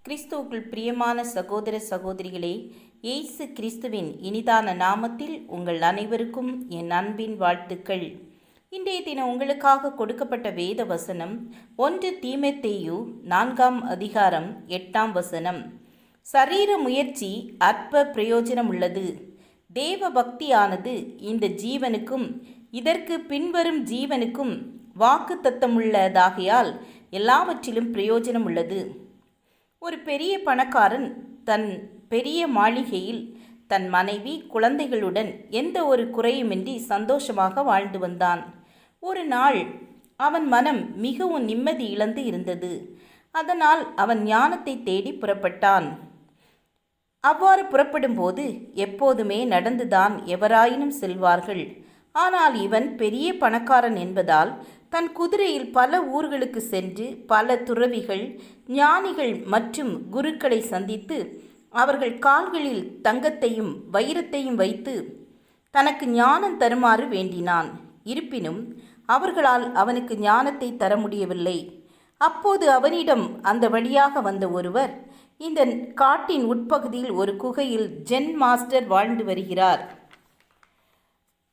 கிறிஸ்துவுக்குள் பிரியமான சகோதர சகோதரிகளே, இயேசு கிறிஸ்துவின் இனிதான நாமத்தில் உங்கள் அனைவருக்கும் என் அன்பின் வாழ்த்துக்கள். இன்றைய தினம் உங்களுக்காக கொடுக்கப்பட்ட வேத வசனம் 1 தீமோத்தேயு 4 அதிகாரம் 8 சரீர முயற்சி அற்ப பிரயோஜனம் உள்ளது. தேவ பக்தியானது இந்த ஜீவனுக்கும் இதற்கு பின்வரும் ஜீவனுக்கும் வாக்குத்தத்தமுள்ளதாகையால் எல்லாவற்றிலும் பிரயோஜனம் உள்ளது. ஒரு பெரிய பணக்காரன் தன் பெரிய மாளிகையில் தன் மனைவி குழந்தைகளுடன் எந்த ஒரு குறையுமின்றி சந்தோஷமாக வாழ்ந்து வந்தான். ஒரு நாள் அவன் மனம் மிகவும் நிம்மதி இழந்து இருந்தது. அதனால் அவன் ஞானத்தை தேடி புறப்பட்டான். அவ்வாறு புறப்படும்போது எப்போதுமே நடந்துதான் எவராயினும் செல்வார்கள். ஆனால் இவன் பெரிய பணக்காரன் என்பதால் தன் குதிரையில் பல ஊர்களுக்கு சென்று பல துறவிகள், ஞானிகள் மற்றும் குருக்களை சந்தித்து அவர்கள் கால்களில் தங்கத்தையும் வைரத்தையும் வைத்து தனக்கு ஞானம் தருமாறு வேண்டினான். இருப்பினும் அவர்களால் அவனுக்கு ஞானத்தை தர முடியவில்லை. அப்போது அவனிடம் அந்த வழியாக வந்த ஒருவர், இந்த காட்டின் உட்பகுதியில் ஒரு குகையில் ஜென் மாஸ்டர் வாழ்ந்து வருகிறார்.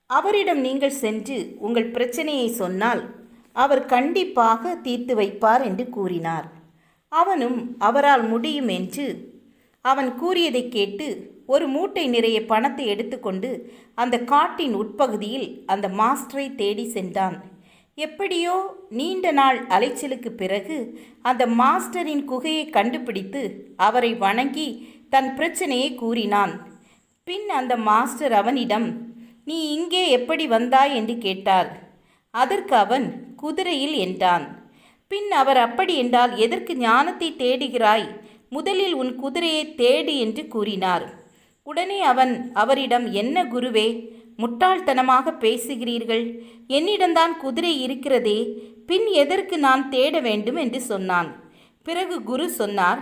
அவரிடம் நீங்கள் சென்று உங்கள் பிரச்சனையை சொன்னால் அவர் கண்டிப்பாக தீர்த்து வைப்பார் என்று கூறினார். அவனும் அவரால் முடியும் என்று அவன் கூறியதை கேட்டு ஒரு மூட்டை நிறைய பணத்தை எடுத்துக்கொண்டு அந்த காட்டின் உட்பகுதியில் அந்த மாஸ்டரை தேடி சென்றான். எப்படியோ நீண்ட நாள் அலைச்சலுக்கு பிறகு அந்த மாஸ்டரின் குகையை கண்டுபிடித்து அவரை வணங்கி தன் பிரச்சனையை கூறினான். பின் அந்த மாஸ்டர் அவனிடம், நீ இங்கே எப்படி வந்தாய் என்று கேட்டார். அதற்கு அவன், குதிரையில் என்றான். பின் அவர், அப்படி என்றால் எதற்கு ஞானத்தை தேடுகிறாய்? முதலில் உன் குதிரையை தேடு என்று கூறினார். உடனே அவன் அவரிடம், என்ன குருவே, முட்டாள்தனமாக பேசுகிறீர்கள். என்னிடம்தான் குதிரை இருக்கிறதே, பின் எதற்கு நான் தேட வேண்டும் என்று சொன்னான். பிறகு குரு சொன்னார்,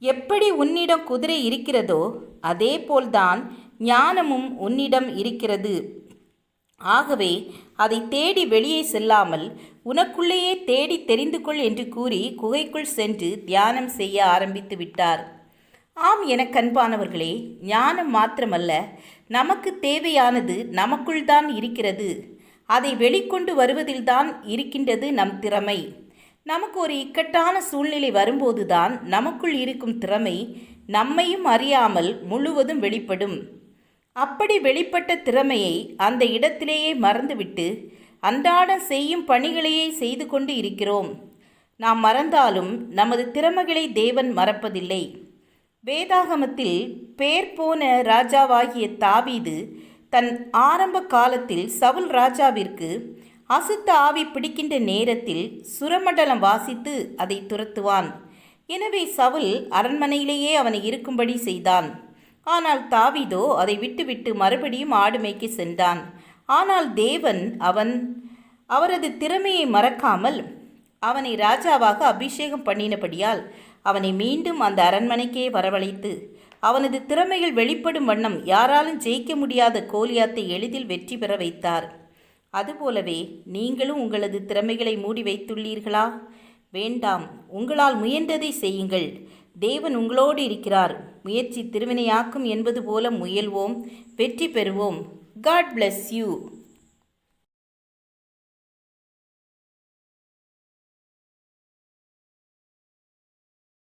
எப்படி உன்னிடம் குதிரை இருக்கிறதோ அதே போல்தான் ஞானமும் உன்னிடம் இருக்கிறது. ஆகவே அதை தேடி வெளியே செல்லாமல் உனக்குள்ளேயே தேடி தெரிந்து கொள் என்று கூறி குகைக்குள் சென்று தியானம் செய்ய ஆரம்பித்து விட்டார். ஆம், எனக்கு அன்பானவர்களே, ஞானம் மாத்திரமல்ல, நமக்கு தேவையானது நமக்குள் தான் இருக்கிறது. அதை வெளிக்கொண்டு வருவதில்தான் இருக்கின்றது நம் திறமை. நமக்கு ஒரு இக்கட்டான சூழ்நிலை வரும்போதுதான் நமக்குள் இருக்கும் திறமை நம்மையும் அறியாமல் முழுவதும் வெளிப்படும். அப்படி வெளிப்பட்ட திறமையை அந்த இடத்திலேயே மறந்துவிட்டு அன்றாடம் செய்யும் பணிகளையே செய்து கொண்டு இருக்கிறோம். நாம் மறந்தாலும் நமது திறமைகளை தேவன் மறப்பதில்லை. வேதாகமத்தில் பேர் போன ராஜாவாகிய தாவீது தன் ஆரம்ப காலத்தில் சவுல் ராஜாவிற்கு அசுத்த ஆவி பிடிக்கின்ற நேரத்தில் சுரமண்டலம் வாசித்து அதை துரத்துவான். எனவே சவுல் அரண்மனையிலேயே அவனை இருக்கும்படி செய்தான். ஆனால் தாவீதோ அதை விட்டுவிட்டு மறுபடியும் ஆடு மேய்க்க சென்றான். ஆனால் தேவன் அவரது திறமையை மறக்காமல் அவனை ராஜாவாக அபிஷேகம் பண்ணினபடியால் அவனை மீண்டும் அந்த அரண்மனைக்கே வரவழைத்து அவனது திறமைகள் வெளிப்படும் வண்ணம் யாராலும் ஜெயிக்க முடியாத கோலியாத்தை எளிதில் வெற்றி பெற வைத்தார். அதுபோலவே நீங்களும் உங்களது திறமைகளை மூடி வைத்துள்ளீர்களா? வேண்டாம், உங்களால் முயன்றதை செய்யுங்கள். தேவன் உங்களோடு இருக்கிறார். முயற்சி திருவினையாக்கும் என்பது போல முயல்வோம், வெற்றி பெறுவோம். God bless you.